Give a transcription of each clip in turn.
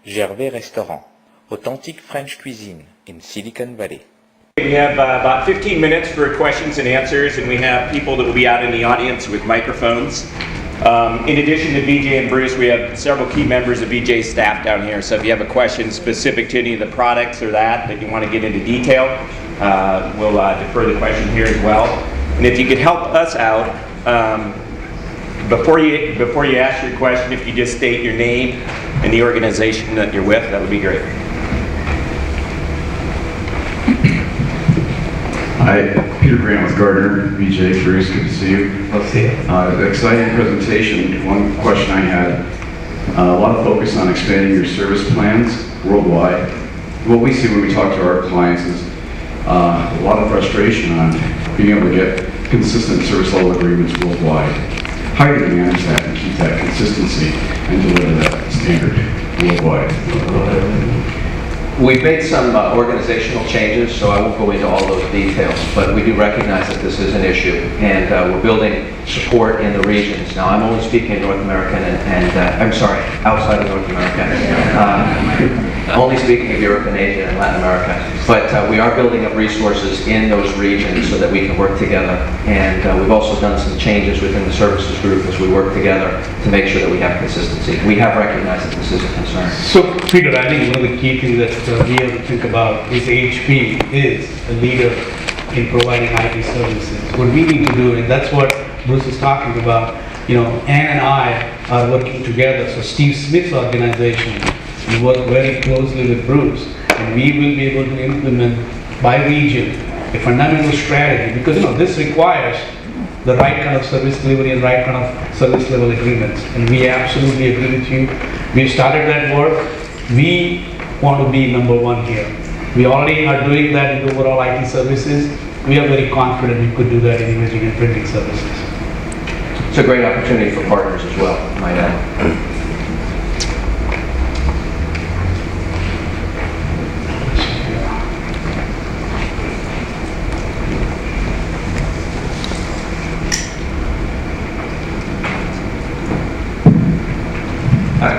Gervais Restaurant, authentic French cuisine in Silicon Valley. We have about 15 minutes for questions and answers, and we have people that will be out in the audience with microphones. In addition to VJ and Bruce, we have several key members of VJ's staff down here, so if you have a question specific to any of the products or that you want to get into detail, we'll defer the question here as well. And if you could help us out, before you ask your question, if you just state your name and the organization that you're with, that would be great. Hi, Peter Grant with Gardner, VJ, Bruce, good to see you. Let's see it. Exciting presentation. One question I had, a lot of focus on expanding your service plans worldwide. What we see when we talk to our clients is a lot of frustration on being able to get consistent service level agreements worldwide. How do you manage that and keep that consistency and deliver that standard worldwide? We've made some organizational changes, so I won't go into all those details, but we do recognize that this is an issue, and we're building support in the regions. Now, I'm only speaking in North America, I'm sorry, outside of North America. Only speaking of Europe and Asia and Latin America. But we are building up resources in those regions so that we can work together. And we've also done some changes within the services group as we work together to make sure that we have consistency. We have recognized that this is a concern. So, Peter, I think one of the key things that we have to think about is HP is a leader in providing IT services. What we need to do, and that's what Bruce is talking about, Ann and I are working together. So Steve Smith's organization will work very closely with Bruce, and we will be able to implement by region a fundamental strategy, because this requires the right kind of service delivery and right kind of service level agreements. And we absolutely agree with you. We've started that work. We want to be number one here. We already are doing that in overall IT services. We are very confident we could do that in imaging and printing services. It's a great opportunity for partners as well, might add.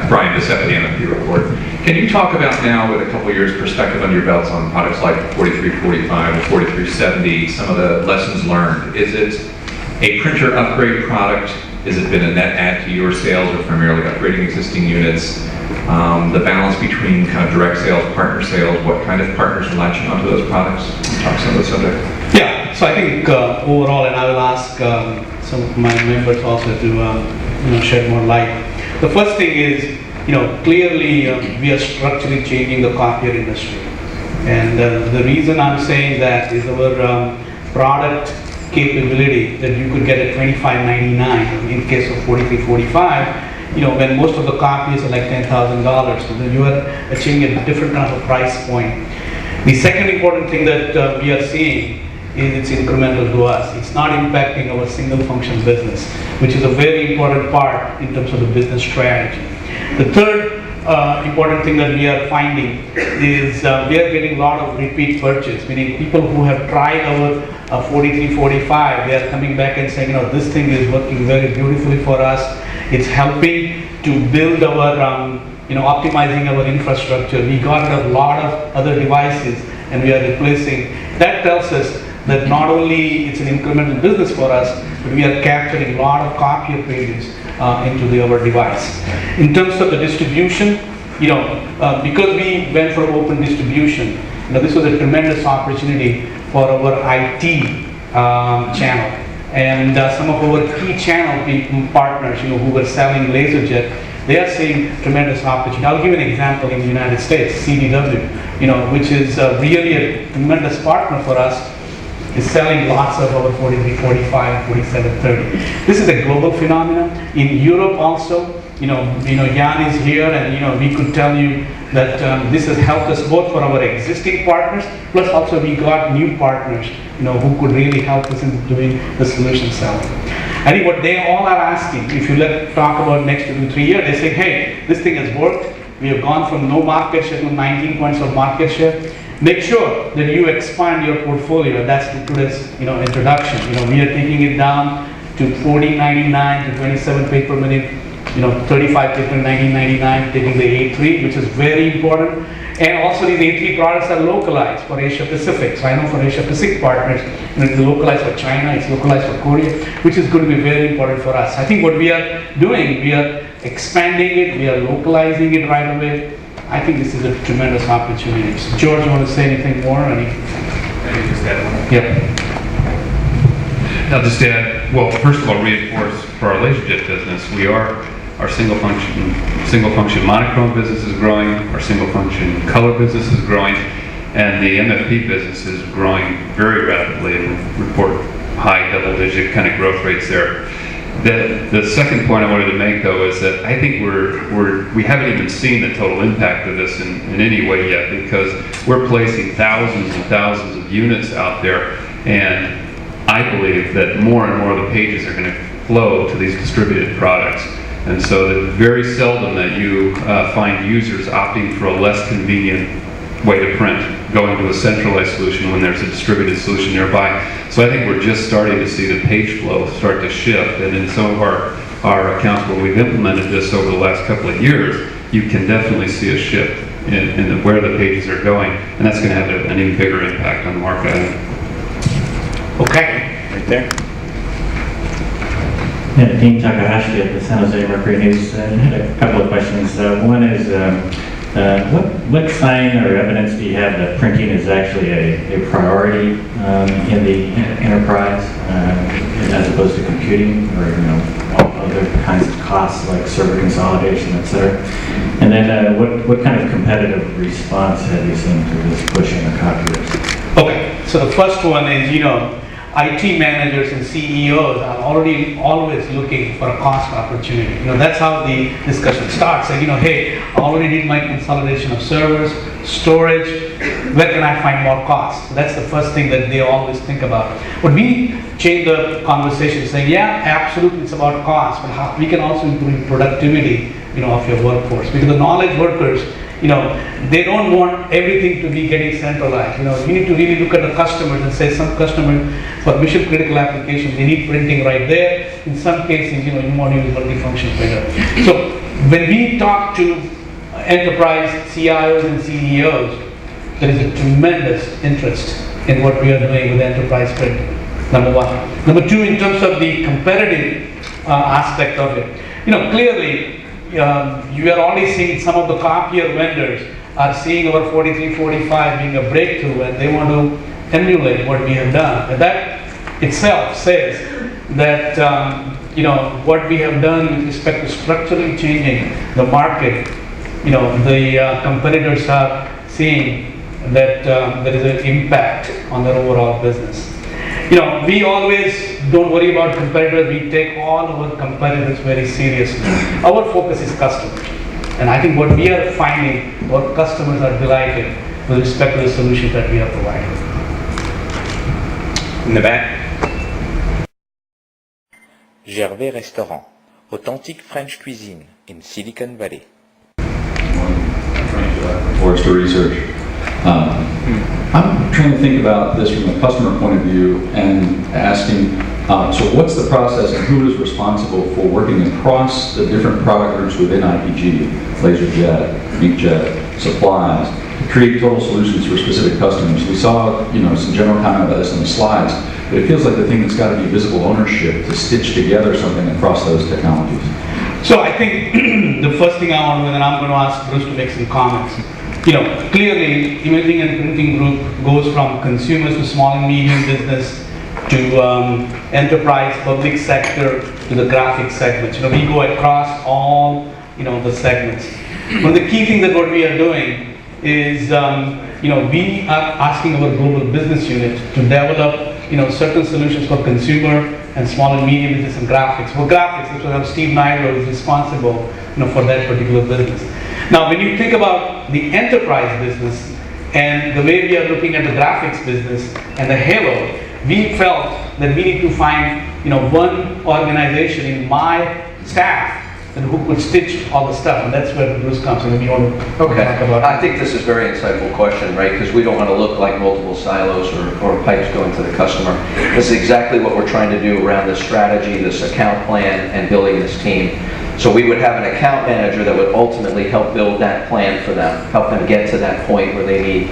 Brian, the Cette, the report. Can you talk about now, with a couple years perspective on your belts on products like 4345 or 4370, some of the lessons learned? Is it a printer upgrade product? Has it been a net add to your sales or primarily upgrading existing units? The balance between kind of direct sales, partner sales, what kind of partners are latching onto those products? Talk some of the subject. Yeah, so I think overall, and I will ask some of my members also to shed more light. The first thing is, clearly we are structurally changing the copier industry. And the reason I'm saying that is our product capability that you could get at $25.99 in case of 4345, when most of the copies are like $10,000, so then you are achieving a different kind of a price point. The second important thing that we are seeing is it's incremental to us. It's not impacting our single function business, which is a very important part in terms of the business strategy. The third important thing that we are finding is we are getting a lot of repeat purchase, meaning people who have tried our 4345, they are coming back and saying, this thing is working very beautifully for us. It's helping to build our, optimizing our infrastructure. We got a lot of other devices and we are replacing. That tells us that not only it's an incremental business for us, but we are capturing a lot of copier pages into our device. In terms of the distribution, because we went for open distribution, this was a tremendous opportunity for our IT channel. And some of our key channel partners, who were selling LaserJet, they are seeing tremendous opportunity. I'll give you an example in the United States, CDW, which is really a tremendous partner for us, is selling lots of our 4345, 4730. This is a global phenomenon. In Europe also, Jan is here, and we could tell you that this has helped us both for our existing partners, plus also we got new partners, who could really help us in doing the solution selling. I think what they all are asking, if you talk about next 2 to 3 years, they say, hey, this thing has worked. We have gone from no market share to 19 points of market share. Make sure that you expand your portfolio. That's today's introduction. We are taking it down to 14.99 to 27 page per minute 35 taking 1999, taking the A3, which is very important. And also these A3 products are localized for Asia Pacific. So I know for Asia Pacific partners, it's localized for China, it's localized for Korea, which is going to be very important for us. I think what we are doing, we are expanding it, we are localizing it right away. I think this is a tremendous opportunity. So George, you want to say anything more? Can you just add one? Yeah. I'll just add, well, first of all, reinforce for our LaserJet business, our single function monochrome business is growing, our single function color business is growing, and the MFP business is growing very rapidly and report high double-digit kind of growth rates there. The second point I wanted to make, though, is that I think we haven't even seen the total impact of this in any way yet, because we're placing thousands and thousands of units out there, and I believe that more and more of the pages are going to flow to these distributed products. And so that very seldom that you find users opting for a less convenient way to print, going to a centralized solution when there's a distributed solution nearby. So I think we're just starting to see the page flow start to shift, and in some of our accounts where we've implemented this over the last couple of years, you can definitely see a shift in where the pages are going, and that's going to have an even bigger impact on the market. Okay. Right there. Yeah, Dean Takahashi at the San Jose Mercury News. I had a couple of questions. One is, what sign or evidence do you have that printing is actually a priority in the enterprise as opposed to computing or all other kinds of costs like server consolidation, et cetera? And then what kind of competitive response have you seen to this push in the copiers? Okay, so the first one is, IT managers and CEOs are always looking for a cost opportunity. That's how the discussion starts. Like, hey, I already did my consolidation of servers, storage, where can I find more costs? That's the first thing that they always think about. But we change the conversation saying, yeah, absolutely, it's about cost, but how we can also improve productivity, of your workforce. Because the knowledge workers, they don't want everything to be getting centralized. You need to really look at the customers and say some customers for mission critical applications, they need printing right there. In some cases, you want to use multifunction printer. So when we talk to enterprise CIOs and CEOs, there is a tremendous interest in what we are doing with enterprise print, number one. Number two, in terms of the competitive aspect of it, clearly, you are already seeing some of the copier vendors are seeing our 4345 being a breakthrough, and they want to emulate what we have done. And that itself says that what we have done with respect to structurally changing the market, the competitors are seeing that there is an impact on their overall business. We always don't worry about competitors. We take all our competitors very seriously. Our focus is customers. And I think what we are finding, our customers are delighted with respect to the solutions that we are providing. In the back. Gervais Restaurant, authentic French cuisine in Silicon Valley. Forrester Research. I'm trying to think about this from a customer point of view and asking, so what's the process and who is responsible for working across the different product groups within IPG, LaserJet, inkjet, supplies, to create total solutions for specific customers? We saw, some general comment about this on the slides, but it feels like the thing that's got to be visible ownership to stitch together something across those technologies. So I think the first thing I want to do, and I'm going to ask Bruce to make some comments. Clearly, Imaging and Printing Group goes from consumers to small and medium business to enterprise, public sector, to the graphic segments. We go across all, the segments. One of the key things that what we are doing is, we are asking our global business unit to develop, certain solutions for consumer and small and medium business and graphics. For graphics, which was Steve Nyro is responsible, for that particular business. Now, when you think about the enterprise business and the way we are looking at the graphics business and the halo, we felt that we need to find, one organization in my staff and who could stitch all the stuff, and that's where Bruce comes in. If you want to talk about I think this is a very insightful question, right? Because we don't want to look like multiple silos or pipes going to the customer. This is exactly what we're trying to do around this strategy, this account plan, and building this team. So we would have an account manager that would ultimately help build that plan for them, help them get to that point where they need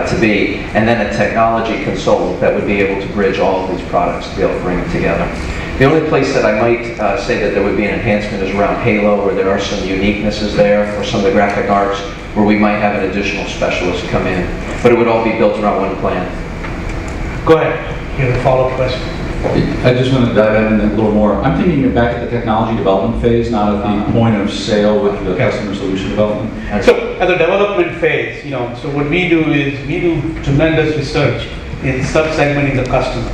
to be, and then a technology consultant that would be able to bridge all of these products to be able to bring them together. The only place that I might say that there would be an enhancement is around Halo, where there are some uniquenesses there, or some of the graphic arts, where we might have an additional specialist come in. But it would all be built around one plan. Go ahead. You have a follow-up question? I just want to dive in a little more. I'm thinking back at the technology development phase, not at the point of sale with the customer solution development. So at the development phase, so what we do is we do tremendous research in sub-segmenting the customers,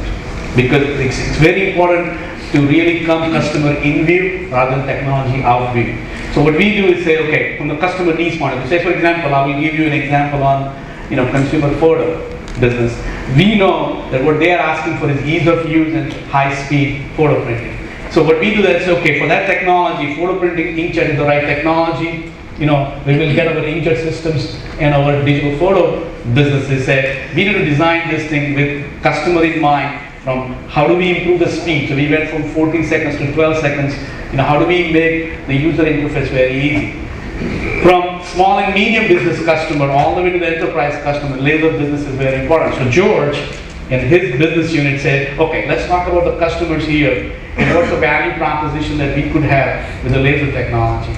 because it's very important to really come customer in view rather than technology out view. So what we do is say, okay, from the customer needs point of view, say for example, I will give you an example on consumer photo business. We know that what they are asking for is ease of use and high-speed photo printing. So what we do is, okay, for that technology, photo printing inkjet is the right technology. We will get our inkjet systems and our digital photo businesses say, we need to design this thing with customer in mind, from how do we improve the speed. So we went from 14 seconds to 12 seconds. How do we make the user interface very easy? From small and medium business customer all the way to the enterprise customer, laser business is very important. So George and his business unit said, okay, let's talk about the customers here and what's the value proposition that we could have with the laser technology.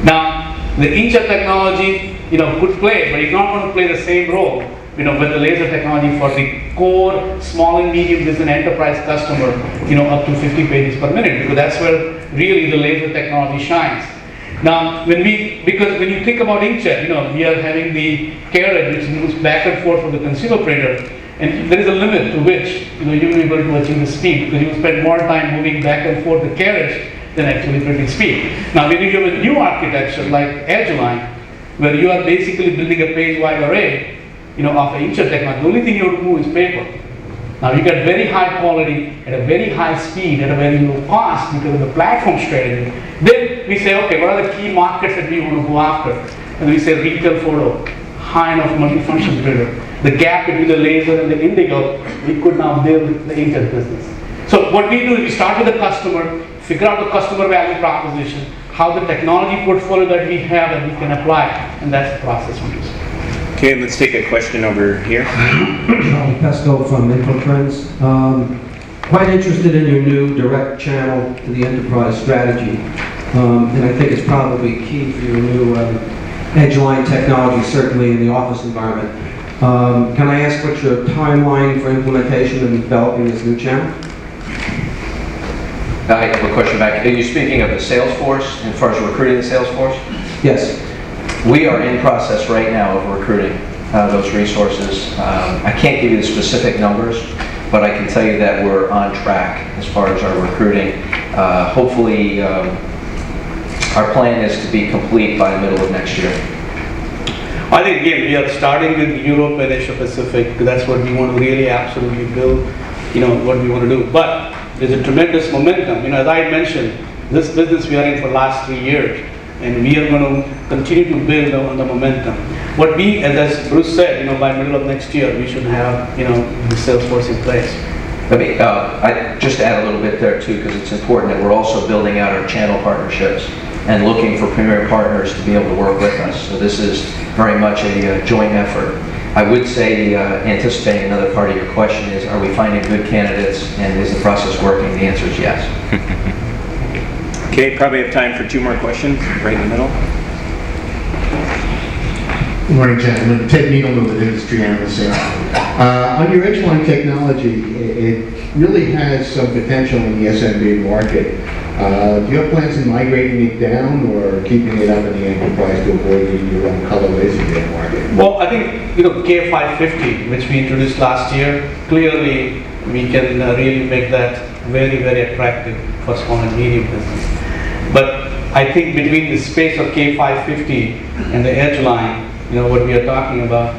Now, the inkjet technology, could play, but it's not going to play the same role, with the laser technology for the core small and medium business enterprise customer, up to 50 pages per minute, because that's where really the laser technology shines. Now, because when you think about inkjet, we are having the carriage which moves back and forth from the consumer printer, and there is a limit to which you'll be able to achieve the speed, because you spend more time moving back and forth the carriage than actually printing speed. Now, when you have a new architecture like Edgeline, where you are basically building a page-wide array, of inkjet technology, the only thing you have to move is paper. Now you get very high quality at a very high speed at a very low cost because of the platform strategy. Then we say, okay, what are the key markets that we want to go after? And we say retail photo, high enough multifunction printer. The gap between the laser and the indigo, we could now build the inkjet business. So what we do is we start with the customer, figure out the customer value proposition, how the technology portfolio that we have that we can apply, and that's the process we use. Okay, let's take a question over here. Charlie Pesco from InfoTrends. Quite interested in your new direct channel to the enterprise strategy. And I think it's probably key for your new Edgeline technology, certainly in the office environment. Can I ask what's your timeline for implementation and developing this new channel? I have a question back. Are you speaking of the sales force, as far as recruiting the sales force? Yes. We are in process right now of recruiting those resources. I can't give you the specific numbers, but I can tell you that we're on track as far as our recruiting. Hopefully, our plan is to be complete by the middle of next year. I think again, we are starting with Europe and Asia Pacific. That's what we want to really absolutely build, what we want to do. But there's a tremendous momentum. As I mentioned, this business we are in for the last 3 years. And we are going to continue to build on the momentum. What we, as Bruce said, by middle of next year, we should have, the sales force in place. Let me just add a little bit there too, because it's important that we're also building out our channel partnerships and looking for premier partners to be able to work with us. So this is very much a joint effort. I would say, anticipating another part of your question is, are we finding good candidates and is the process working? The answer is yes. Okay, probably have time for 2 more questions, right in the middle. Good morning, gentlemen. Ted Needleman with Industry Analyst here. On your Edgeline technology, it really has some potential in the SMB market. Do you have plans in migrating it down or keeping it up in the enterprise to avoid your own color laser market? Well, I think, K550, which we introduced last year, clearly we can really make that very, very attractive for small and medium business. But I think between the space of K550 and the Edgeline, what we are talking about,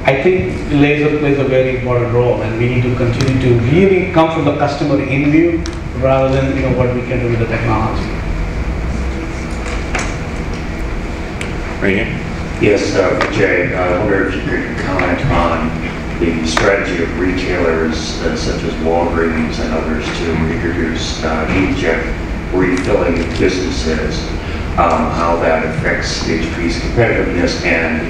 I think laser plays a very important role, and we need to continue to really come from the customer in view rather than what we can do with the technology. Right here. Yes, Jay, I wonder if you could comment on the strategy of retailers such as Walgreens and others to introduce inkjet refilling businesses, how that affects HP's competitiveness, and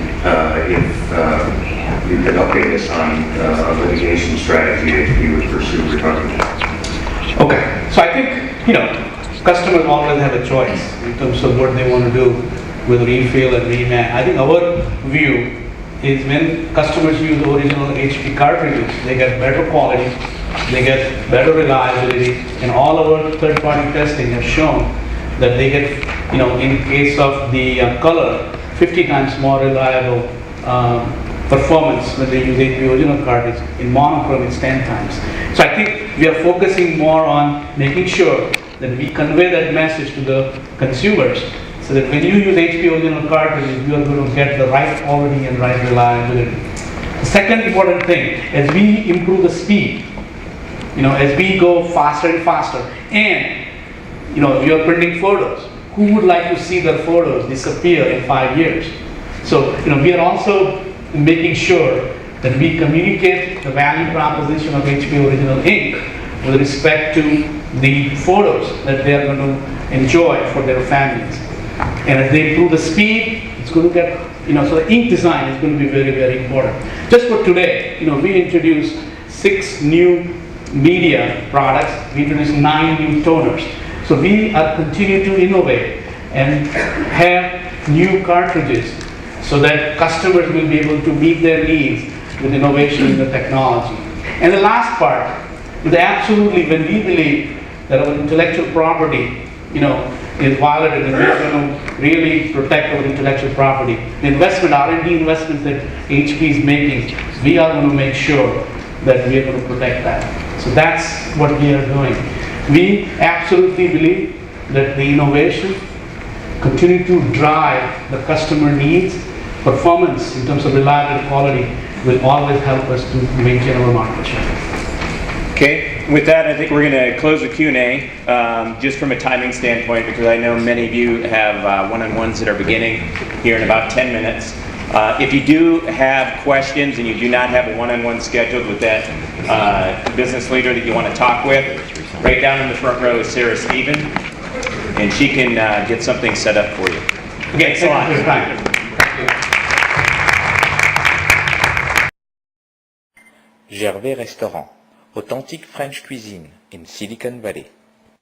if you could update us on a litigation strategy HP would pursue regarding that. Okay, so I think, customers always have a choice in terms of what they want to do with refill and reman. I think our view is when customers use original HP cartridges, they get better quality, they get better reliability, and all our third-party testing has shown that they get, in case of the color, 50 times more reliable performance when they use HP original cartridge. In monochrome, it's 10 times. So I think we are focusing more on making sure that we convey that message to the consumers, so that when you use HP original cartridges, you are going to get the right quality and right reliability. The second important thing, as we improve the speed, as we go faster and faster, and we are printing photos. Who would like to see their photos disappear in 5 years? So we are also making sure that we communicate the value proposition of HP Original Ink with respect to the photos that they are going to enjoy for their families. And as they improve the speed, it's going to get, so the ink design is going to be very, very important. Just for today, we introduced 6 new media products. We introduced 9 new toners. So we are continuing to innovate and have new cartridges so that customers will be able to meet their needs with innovation in the technology. And the last part is absolutely when we believe that our intellectual property, is violated, and we're going to really protect our intellectual property. The investment, R&D investments that HP is making, we are going to make sure that we are going to protect that. So that's what we are doing. We absolutely believe that the innovation continue to drive the customer needs, performance in terms of reliable quality will always help us to maintain our market share. Okay, with that, I think we're going to close the Q&A just from a timing standpoint, because I know many of you have one-on-ones that are beginning here in about 10 minutes. If you do have questions and you do not have a one-on-one scheduled with that business leader that you want to talk with, right down in the front row is Sarah Stephen, and she can get something set up for you. Okay, thanks a lot. Gervais Restaurant, authentique French cuisine in Silicon Valley.